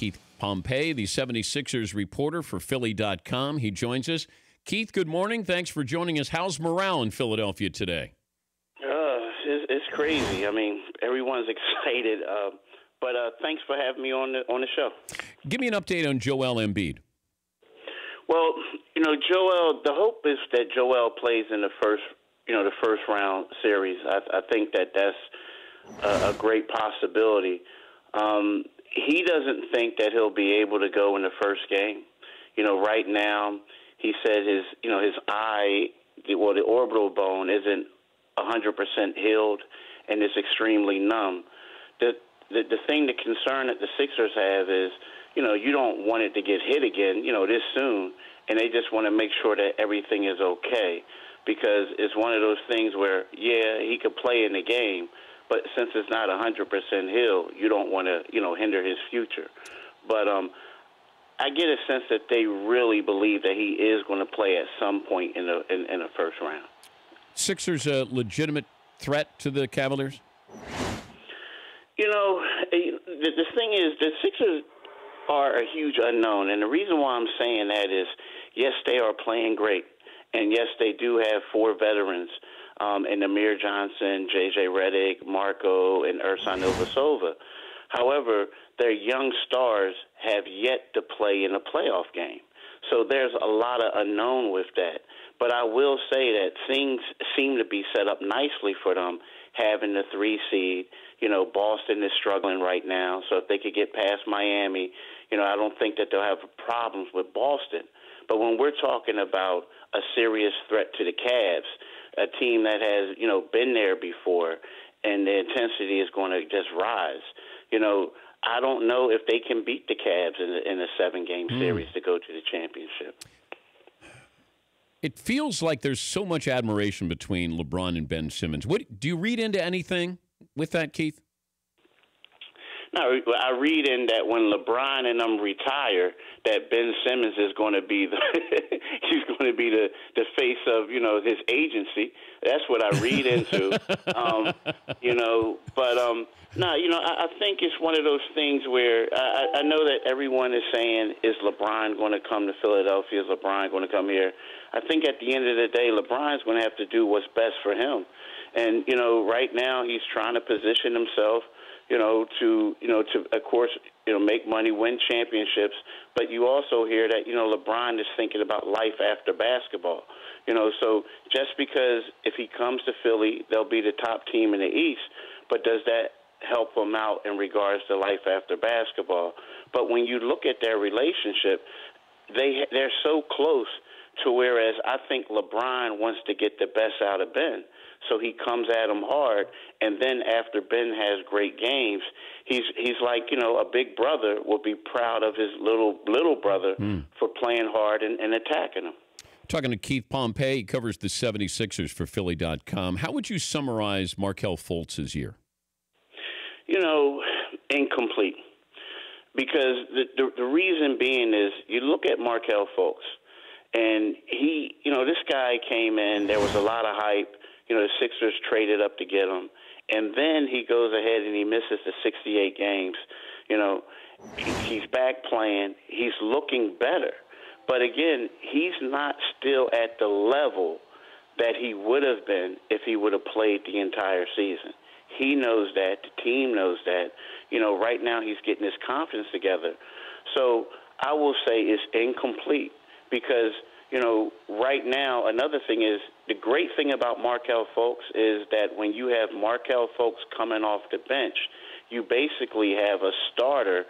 Keith Pompey, the 76ers reporter for Philly.com. He joins us. Keith, good morning. Thanks for joining us. How's morale in Philadelphia today? It's crazy. I mean, everyone's excited. But thanks for having me on the show. Give me an update on Joel Embiid. Well, Joel. The hope is that Joel plays in the first round series. I think that's a great possibility. He doesn't think that he'll be able to go in the first game. Right now, he said his eye, the orbital bone isn't 100% healed, and it's extremely numb. The thing, the concern that the Sixers have is, you don't want it to get hit again, this soon, and they just want to make sure that everything is okay, because it's one of those things where, yeah, he could play in the game, but since it's not 100% healed, you don't want to, hinder his future. But I get a sense that they really believe that he is going to play at some point in the first round. Sixers a legitimate threat to the Cavaliers? The thing is, the Sixers are a huge unknown, and the reason why I'm saying that is, yes, they are playing great, and yes, they do have four veterans in Amir Johnson, J.J. Redick, Marco, and Ersan Ilyasova. However, their young stars have yet to play in a playoff game, so there's a lot of unknown with that. But I will say that things seem to be set up nicely for them, having the 3 seed. Boston is struggling right now, so if they could get past Miami, I don't think that they'll have problems with Boston. But when we're talking about a serious threat to the Cavs, a team that has, been there before, and the intensity is going to just rise, I don't know if they can beat the Cavs in a 7-game series to go to the championship. It feels like there's so much admiration between LeBron and Ben Simmons. Do you read into anything with that, Keith? No, I read in that when LeBron and them retire, that Ben Simmons is going to be he's going to be the face of his agency. That's what I read into. I think it's one of those things where I know that everyone is saying, is LeBron going to come to Philadelphia? Is LeBron going to come here? I think at the end of the day, LeBron's going to have to do what's best for him. And, right now he's trying to position himself, to of course, make money, win championships. But you also hear that, LeBron is thinking about life after basketball. So just because if he comes to Philly, they'll be the top team in the East. But does that help him out in regards to life after basketball? But when you look at their relationship, they're so close to whereas I think LeBron wants to get the best out of Ben. So he comes at him hard, and then after Ben has great games, he's like, a big brother will be proud of his little brother for playing hard and attacking him. Talking to Keith Pompey, he covers the 76ers for Philly.com. How would you summarize Markelle Fultz's year? Incomplete. Because the reason being is you look at Markelle Fultz, and he, this guy came in, there was a lot of hype. The Sixers traded up to get him. And then he goes ahead and he misses the 68 games. He's back playing. He's looking better. But, again, he's not still at the level that he would have been if he would have played the entire season. He knows that. The team knows that. Right now he's getting his confidence together. So I will say it's incomplete because, right now another thing is the great thing about Markelle Fultz is that when you have Markelle Fultz coming off the bench, you basically have a starter,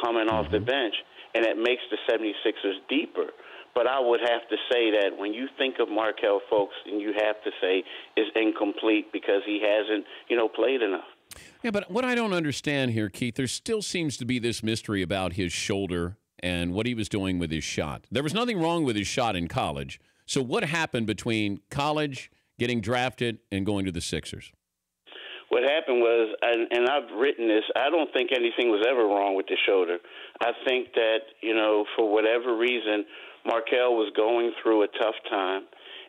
coming off the bench, and it makes the 76ers deeper. But I would have to say that when you think of Markelle Fultz, and you have to say is incomplete because he hasn't, played enough. Yeah, but what I don't understand here, Keith, there still seems to be this mystery about his shoulder and what he was doing with his shot. There was nothing wrong with his shot in college. So what happened between college, getting drafted, and going to the Sixers? What happened was, and I've written this, I don't think anything was ever wrong with the shoulder. I think that, for whatever reason, Markelle was going through a tough time,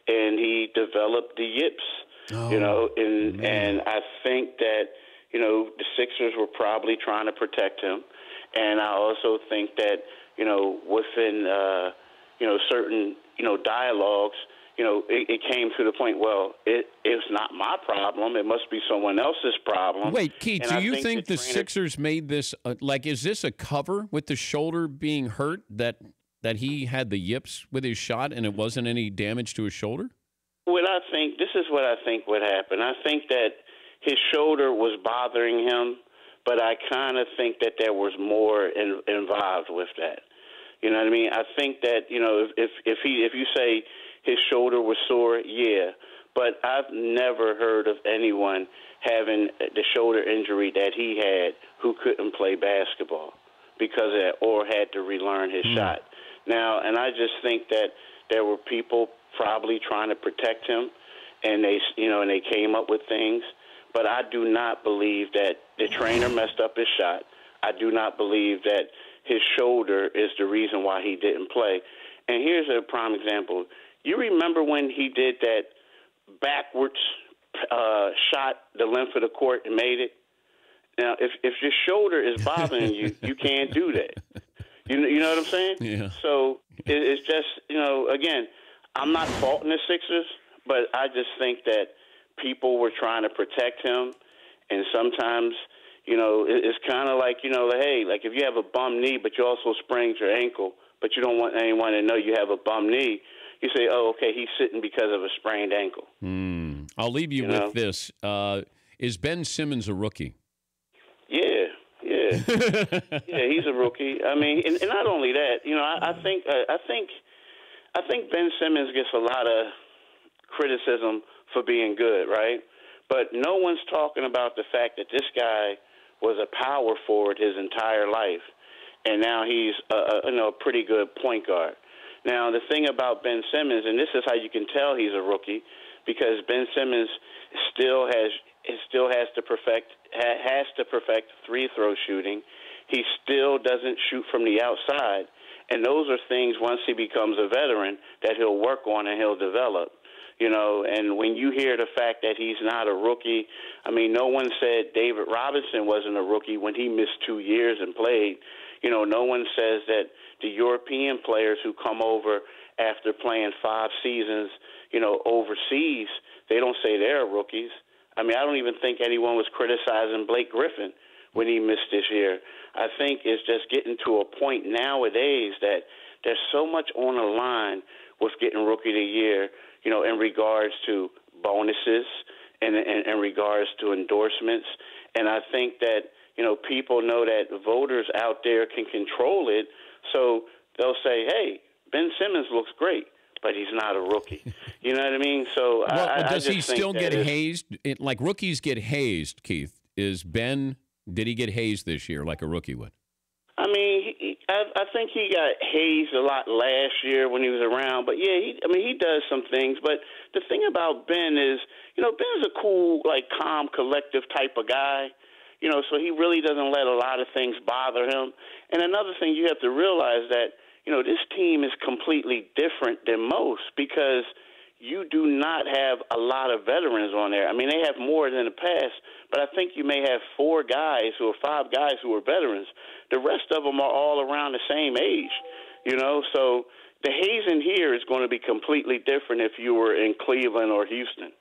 and he developed the yips, and I think that, the Sixers were probably trying to protect him. And I also think that, within, certain, dialogues, it came to the point, well, it's not my problem. It must be someone else's problem. Wait, Keith, and do I you think the trainer, Sixers made this, is this a cover with the shoulder being hurt that he had the yips with his shot and it wasn't any damage to his shoulder? This is what I think would happen. I think that his shoulder was bothering him, but I kind of think that there was more involved with that. You know what I mean? I think that, if you say his shoulder was sore, yeah, but I've never heard of anyone having the shoulder injury that he had who couldn't play basketball because of that or had to relearn his shot. Now, and I just think that there were people probably trying to protect him, and they came up with things. But I do not believe that the trainer messed up his shot. I do not believe that his shoulder is the reason why he didn't play. And here's a prime example. You remember when he did that backwards shot the length of the court and made it? Now, if your shoulder is bothering you, you can't do that. You know what I'm saying? Yeah. So it's just, again, I'm not faulting the Sixers, but I just think that people were trying to protect him, and sometimes, it's kind of like, hey, like if you have a bum knee, but you also sprained your ankle, but you don't want anyone to know you have a bum knee, you say, oh, okay, he's sitting because of a sprained ankle. I'll leave you with this. Is Ben Simmons a rookie? Yeah. Yeah, he's a rookie. I mean, and not only that, I think Ben Simmons gets a lot of criticism for being good, right? But no one's talking about the fact that this guy was a power forward his entire life, and now he's a pretty good point guard. Now, the thing about Ben Simmons, and this is how you can tell he's a rookie, because Ben Simmons still has to perfect free throw shooting. He still doesn't shoot from the outside, and those are things once he becomes a veteran that he'll work on and he'll develop. And when you hear the fact that he's not a rookie, I mean, no one said David Robinson wasn't a rookie when he missed 2 years and played. No one says that the European players who come over after playing 5 seasons, overseas, they don't say they're rookies. I mean, I don't even think anyone was criticizing Blake Griffin when he missed this year. I think it's just getting to a point nowadays that there's so much on the line with getting Rookie of the Year, in regards to bonuses and in regards to endorsements. And I think that, people know that voters out there can control it, so they'll say, hey, Ben Simmons looks great, but he's not a rookie. You know what I mean? So does he still get hazed? Like rookies get hazed, Keith. Did he get hazed this year like a rookie would? I mean, I think he got hazed a lot last year when he was around. But, yeah, he does some things. But the thing about Ben is, Ben's a cool, calm, collective type of guy. So he really doesn't let a lot of things bother him. And another thing you have to realize that, this team is completely different than most because you do not have a lot of veterans on there. I mean, they have more than the past, but I think you may have 4 guys or 5 guys who are veterans. The rest of them are all around the same age, So the hazing here is going to be completely different if you were in Cleveland or Houston.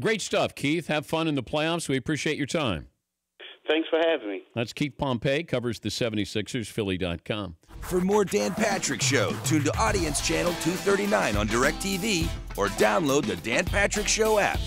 Great stuff, Keith. Have fun in the playoffs. We appreciate your time. Thanks for having me. That's Keith Pompey, covers the 76ers, Philly.com. For more Dan Patrick Show, tune to Audience Channel 239 on DirecTV or download the Dan Patrick Show app.